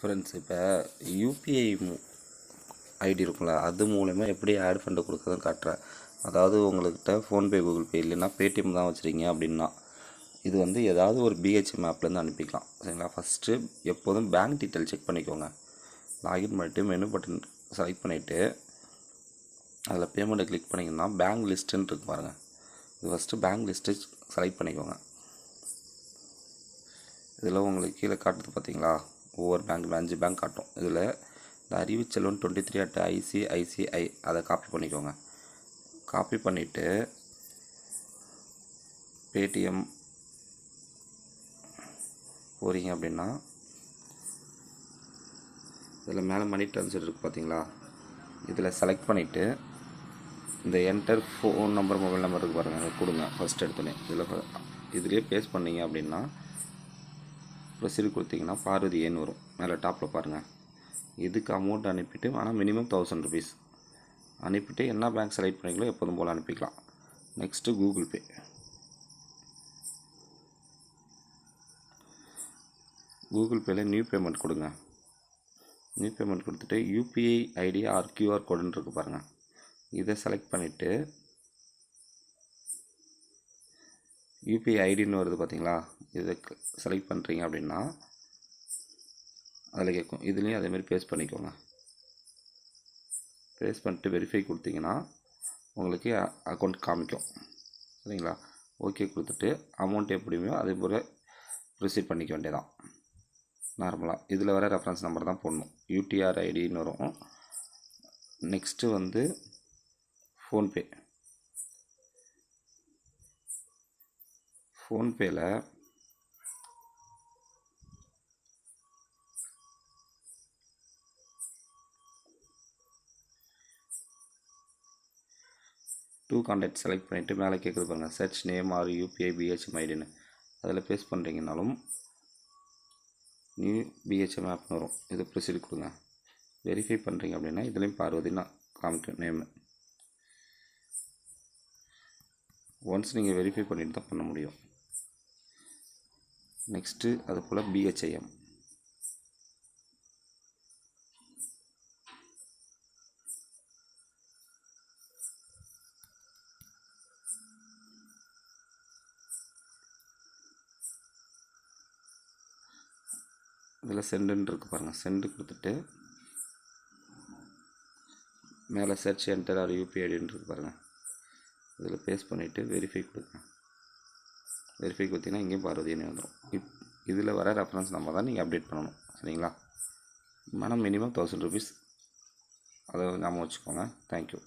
Friends, இப்போ UPI ID இருக்குல்ல, அது மூலமாக எப்படி ஆட் ஃபண்டு கொடுக்குறதுன்னு காட்டுறேன். அதாவது உங்கள்கிட்ட ஃபோன்பே, கூகுள் பே இல்லைன்னா பேடிஎம் தான் வச்சுருக்கீங்க அப்படின்னா இது வந்து ஏதாவது ஒரு பிஹெச்எம் ஆப்லேருந்து அனுப்பிக்கலாம். சரிங்களா? ஃபஸ்ட்டு எப்போதும் பேங்க் டீட்டெயில் செக் பண்ணிக்கோங்க. லாகின் பண்ணிவிட்டு மெனு பட்டன் செலக்ட் பண்ணிவிட்டு அதில் பேமெண்ட்டை கிளிக் பண்ணிங்கன்னா பேங்க் லிஸ்ட்டுன்னு இருக்கு பாருங்கள். இது ஃபஸ்ட்டு பேங்க் லிஸ்ட்டு செலக்ட் பண்ணிக்கோங்க. இதில் உங்களுக்கு கீழே காட்டுது பார்த்தீங்களா, ஒவ்வொரு பேங்க் 5 பேங்க் காட்டும். இதில் இந்த அறிவுச்செல்வன் 23@ICICI அதை காப்பி பண்ணிக்கோங்க. காப்பி பண்ணிவிட்டு பேடிஎம் போகிறீங்க அப்படின்னா இதில் மேலே மணி ட்ரான்ஸ்ஃபர் இருக்குது பார்த்தீங்களா, இதில் செலக்ட் பண்ணிவிட்டு இந்த enter phone number, mobile number இருக்குது பாருங்கள், அதை கொடுங்க. ஃபஸ்ட் எடுத்தோன்னே இதிலே பேஸ்ட் பண்ணிங்க அப்படின்னா ப்ரொசீட் கொடுத்தீங்கன்னா பார்வதி ஏன்னு வரும். மேலே டாப்பில் பாருங்கள். இதுக்கு அமௌண்ட் அனுப்பிட்டு, ஆனால் மினிமம் 1000 ருபீஸ் அனுப்பிட்டு என்ன பேங்க் செலக்ட் பண்ணிங்களோ எப்போதும் போல் அனுப்பிக்கலாம். Next Google Pay. கூகுள் பேயில் நியூ பேமெண்ட் கொடுங்க. நியூ பேமெண்ட் கொடுத்துட்டு யூபிஐ ஐடி ஆர் கியூஆர் கோடுன்னு இருக்குது பாருங்கள், இதை செலக்ட் பண்ணிவிட்டு யூபிஐ ஐடின்னு வருது பார்த்தீங்களா, இதை செலக்ட் பண்ணுறீங்க அப்படின்னா அதில் கேட்கும். இதுலேயும் அதேமாதிரி பேஸ்ட் பண்ணிக்கோங்க. பேஸ்ட் பண்ணிட்டு வெரிஃபை கொடுத்தீங்கன்னா உங்களுக்கு அக்கௌண்ட் காமிக்கும். சரிங்களா? ஓகே கொடுத்துட்டு அமௌண்ட் எப்படியுமோ அதே போல் ப்ரொசீட் பண்ணிக்க வேண்டியதான் நார்மலாக. இதில் வர ரெஃபரன்ஸ் நம்பர் தான் போடணும். யூடிஆர் ஐடின்னு வரும். நெக்ஸ்ட்டு வந்து ஃபோன்பே. ஃபோன்பேயில் டூ கான்டாக்ட் செலக்ட் பண்ணிவிட்டு மேலே கேட்குது பாருங்கள், search name or UPI BHIM ஐடின்னு அதில் பேஸ்ட் பண்ணுறீங்கனாலும் நியூ பிஹெச்எம் ஆப்னு வரும். இதை ப்ரொசீட் கொடுங்க. வெரிஃபை பண்ணுறீங்க அப்படின்னா இதுலேயும் பார்வதினா காமிக்கும் நேமு. ஒன்ஸ் நீங்கள் வெரிஃபை பண்ணிட்டு தான் பண்ண முடியும். நெக்ஸ்ட்டு அது போல் பிஹெச்ஐஎம். இதில் சென்டுன்னு இருக்குது பாருங்கள், சென்டு கொடுத்துட்டு மேலே சர்ச் என்டர் ஆர் யூபிஐ ஐடின்னு இருக்குது பாருங்கள், இதில் பேஸ்ட் பண்ணிவிட்டு வெரிஃபை கொடுங்க. வெரிஃபை கொடுத்தீங்கன்னா இங்கேயும் பார்வதினே வந்துடும். இதில் வர ரெஃபரன்ஸ் நம்பர் தான் நீங்கள் அப்டேட் பண்ணணும். சரிங்களா? ஆனால் மினிமம் 1000 ருபீஸ், அதை ஞாபகம் வச்சுக்கோங்க. தேங்க்யூ.